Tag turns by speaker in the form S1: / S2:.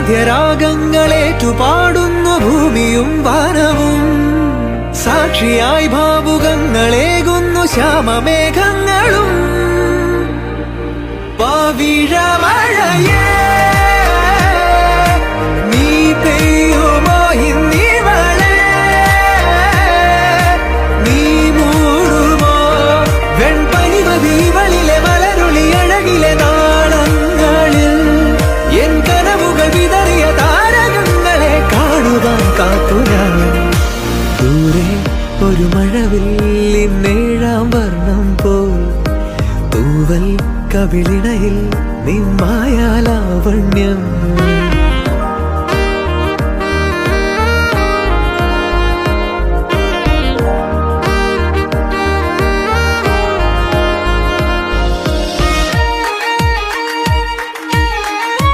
S1: ആദ്യരാഗങ്ങളേറ്റുപാടുന്നു ഭൂമിയും വാനവും. സാക്ഷിയായി ഭാവുകങ്ങളേകുന്നു ശ്യാമമേഘങ്ങളും. പവിഴമഴയേ നീ പെയ്യുമോ ഇന്നിവളെ, നീ മൂടുമോ വെൺപനിമതിവളിലെ മലരുളി അഴകിലെ നാളങ്ങളിൽ. എൻ കനവുകൾ വിതറിയ താരകങ്ങളെ കാണുവാൻ കാത്തു ഞാൻ. ദൂരെ ഒരു മഴവില്ലിന്നേഴാം വർണ്ണം പോൽ തൂവൽ കവിളിണയിൽ നിമ്മായാലാവണ്യം.